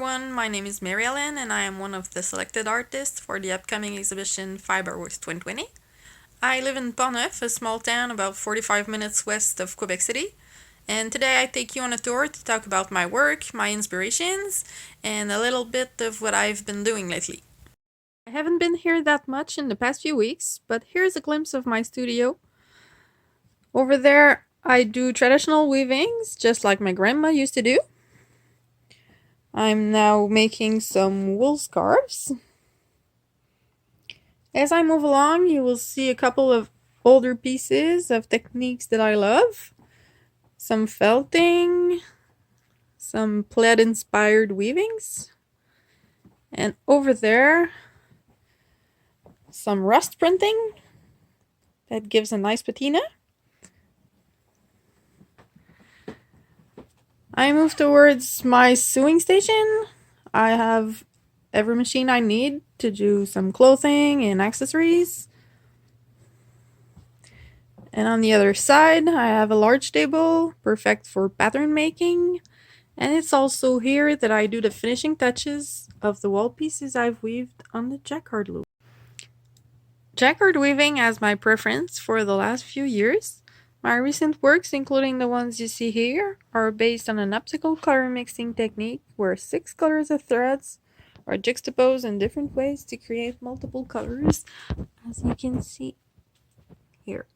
everyone, my name is Marie-Hélène and I am one of the selected artists for the upcoming exhibition Fibreworks 2020. I live in Portneuf, a small town about 45 minutes west of Quebec City, and today I take you on a tour to talk about my work, my inspirations, and a little bit of what I've been doing lately. I haven't been here that much in the past few weeks, but here's a glimpse of my studio. Over there I do traditional weavings, just like my grandma used to do. I'm now making some wool scarves. As I move along, you will see a couple of older pieces of techniques that I love. Some felting, some plaid-inspired weavings, and over there, some rust printing that gives a nice patina. I move towards my sewing station. I have every machine I need to do some clothing and accessories. And on the other side, I have a large table, perfect for pattern making. And it's also here that I do the finishing touches of the wall pieces I've weaved on the jacquard loom. Jacquard weaving as my preference for the last few years. My recent works, including the ones you see here, are based on an optical color mixing technique where 6 colors of threads are juxtaposed in different ways to create multiple colors, as you can see here.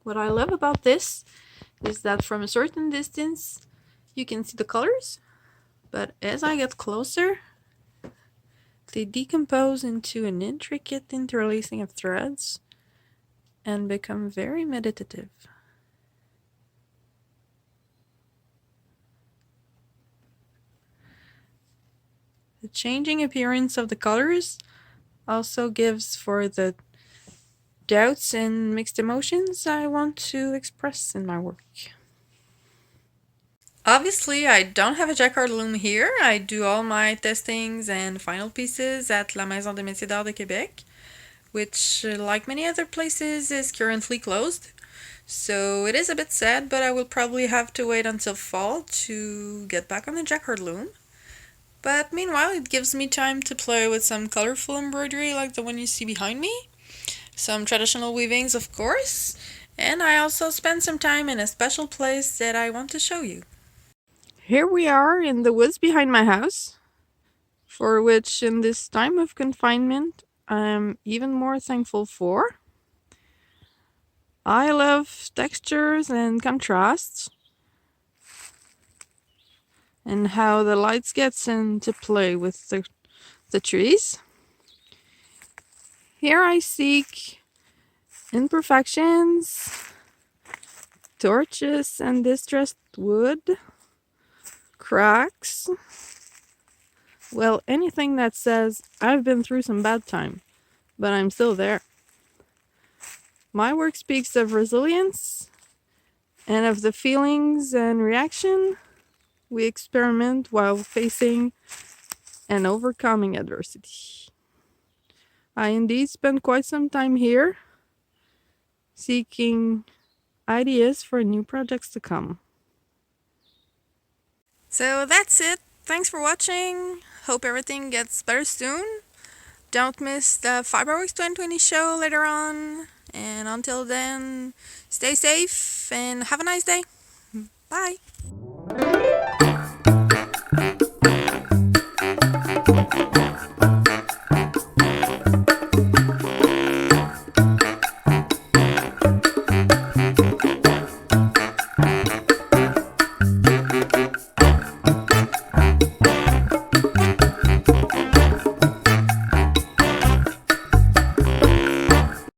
What I love about this is that from a certain distance you can see the colors, but as I get closer, they decompose into an intricate interlacing of threads and become very meditative. The changing appearance of the colors also gives for the doubts and mixed emotions I want to express in my work. Obviously, I don't have a jacquard loom here. I do all my testings and final pieces at La Maison des Métiers d'Art de Québec, which, like many other places, is currently closed. So it is a bit sad, but I will probably have to wait until fall to get back on the jacquard loom. But meanwhile, it gives me time to play with some colorful embroidery like the one you see behind me, some traditional weavings of course, and I also spend some time in a special place that I want to show you. Here we are in the woods behind my house, for which in this time of confinement I'm even more thankful for. I love textures and contrasts, and how the lights gets into play with the trees. Here I seek imperfections, torches and distressed wood, cracks, well, anything that says I've been through some bad time, but I'm still there. My work speaks of resilience and of the feelings and reaction we experiment while facing and overcoming adversity. I indeed spent quite some time here, seeking ideas for new projects to come. So that's it. Thanks for watching. Hope everything gets better soon. Don't miss the Fibreworks 2020 show later on. And until then, stay safe and have a nice day. Bye.